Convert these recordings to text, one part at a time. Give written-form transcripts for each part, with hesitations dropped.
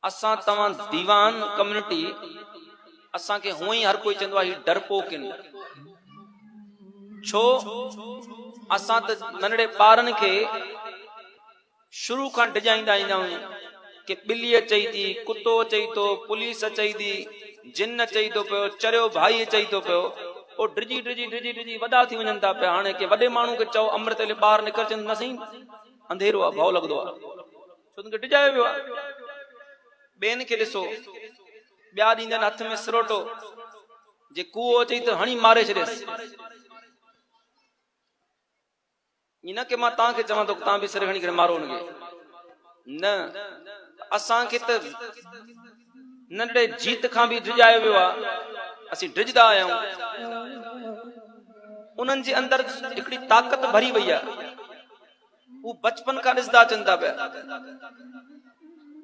असां तव्हां दीवान कम्युनिटी असां के हुई हर कोई चंदो ही डरपोक इन छो असां त नंढड़े ॿारनि खे शुरू खां डिजाईंदा ईंदा आहियूं कि ॿिली अचई थी, कुत्तो अचई थो, पुलिस अचई थी, जिन अचई थो पियो, चरियो भाई अचई थो पियो। ओ ड्रिजी ड्रिजी ड्रिजी ड्रिजी वॾा थी वञनि था पिया। हाणे के वॾे माण्हू खे चओ अमृत वेले ॿाहिरि निकिर चवनि न सही अंधेरो आहे, भउ लॻंदो आहे, छो तुंहिंखे डिजायो वियो आहे। ॿियनि खे ॾिसो ॿिया ॾींदा आहिनि हथ में सिरोटो, जे कूओ अचई त हणी मारे छॾेसि। ईअं न कि मां तव्हांखे चवां थो तव्हां बि सिर खणी करे मारो हुनखे, न असांखे त नंढे जीत खां बि डिॼायो वियो आहे, असीं डिॼंदा आहियूं। उन्हनि जे अंदर हिकिड़ी ताक़त भरी वई आहे, उहे बचपन खां ॾिसंदा अचनि था पिया।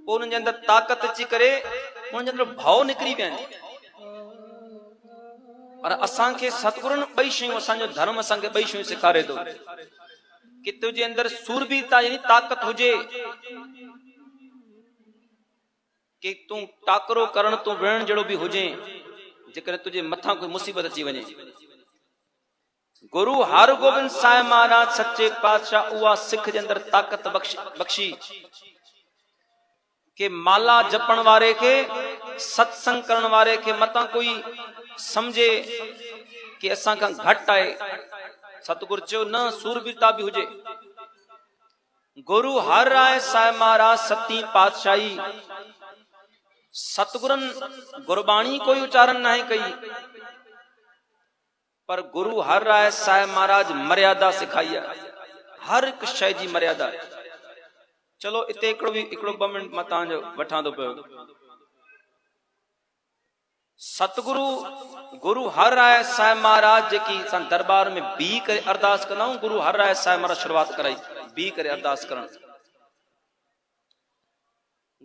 पोइ उन्हनि जे अंदर ताक़त अची करे उन्हनि जे अंदर भाव निकिरी विया आहिनि। पर असांखे सतगुरुनि ॿई शयूं, असांजो धर्म असांखे ॿई शयूं सेखारे थो कि तुंहिंजे अंदर सूरबीरता यानी ताक़त हुजे, कि तूं टाकरो करण तूं विढ़ण जहिड़ो बि हुजे जेकर तुंहिंजे मथां कोई मुसीबत अची वञे। गुरु हर गोबिंद साहिब महाराज सच्चे पातशाह उहा सिख जे अंदर ताक़त बख्शी कि माला जपण वारे खे, सत्संग करण वारे खे मतां कोई समझे कि असां खां घटि आहे। सतगुरु चयो न, सूरबीरता बि हुजे। गुरु हर राय साहिब महाराज सती पातशाही सतगुरनि गुरबाणी कोई उच्चारण नहीं कई, पर गुरु हर राय साहिब महाराज मर्यादा सिखाई है, हर एक शय जी मर्यादा। चलो इते हिकिड़ो ॿ मिंट मां तव्हांजो वठां थो पियो। सतगुरु गुरु हर राय साहिब महाराज जेकी असां दरबार में बीह करे अरदास कंदा आहियूं, गुरु हर राय साहिब महाराज शुरूआत कराई बीह करे अरदास करण।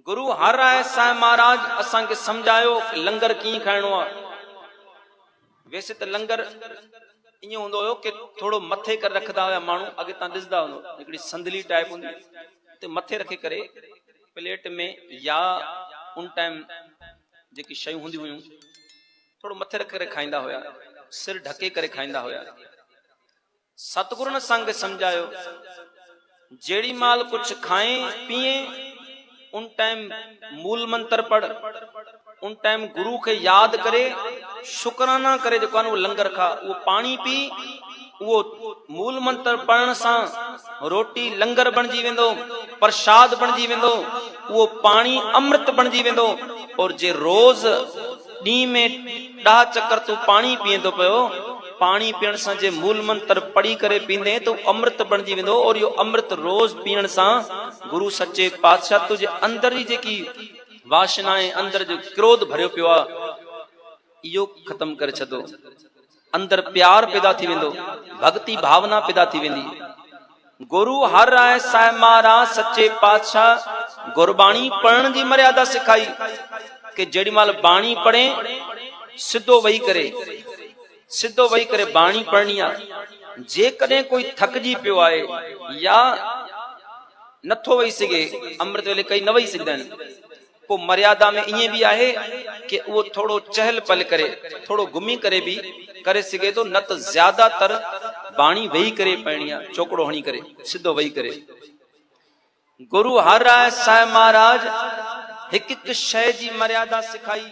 गुरु हर राय साहिब महाराज असांखे समझायो लंगर कीअं खाइणो आहे। वैसे त लंगर ईअं हूंदो हुयो कि थोड़ो मथे करे रखंदा हुया माण्हू, अॻे तव्हां ॾिसंदा हूंदो हिकिड़ी संदली टाइप हूंदी ते मथे रखे करे प्लेट में या उन टाइम जेकी शयूं हूंदी हुयूं थोड़ो मथे रखे करे खाईंदा हुया, सिर ढके करे खाईंदा हुया। सतगुरु ने संग समझायो जेड़ी माल कुछ खाए पिए उन टाइम मूल मंत्र पढ़, उन टाइम गुरु के याद करे, शुक्राना करे, जो वो लंगर खा, वो पानी पी, वो मूल मंत्र पढ़न सा रोटी लंगर बनजी वेंदो, प्रसाद बनजी वेंदो, वो पानी अमृत बनजी वेंदो। और जे रोज डी में 10 चक्कर तू पानी पींदो पियो, पानी पीण सा जे मूल मंत्र पढ़ी करे पींदे तो अमृत बनजी वेंदो। और यो अमृत रोज पीण सा गुरु सच्चे पातशाह तुझे अंदर ही जेकी वासनाएं, अंदर जो क्रोध भरियो पियो आहे इहो खत्म करे छॾो, अंदर प्यार पैदा थी वेंदो, भक्ति भावना पैदा थी वेंदी। गुरु हर राय साहिब महाराज सच्चे पातशाह गुरबाणी पढ़ण जी मर्यादा सिखाई कि जेड़ी माल बाणी पढ़े सिद्धो वही करे बाणी पढ़नी आहे। जे कॾहिं कोई थकजी पियो आहे या नथो वही सघे, अमृत वेले कई न वही सघंदा आहिनि, पोइ मर्यादा में ईअं भी आहे कि वो थोड़ो चहल पहल करे, थोड़ो घुमी करे भी करे सघे तो, न त ज्यादातर बाणी वही करे पढ़नी आहे, चोकड़ो हणी करे सिद्धो वही करे। गुरु हर राय साहिब महाराज हिक हिक शय जी मर्यादा सिखाई।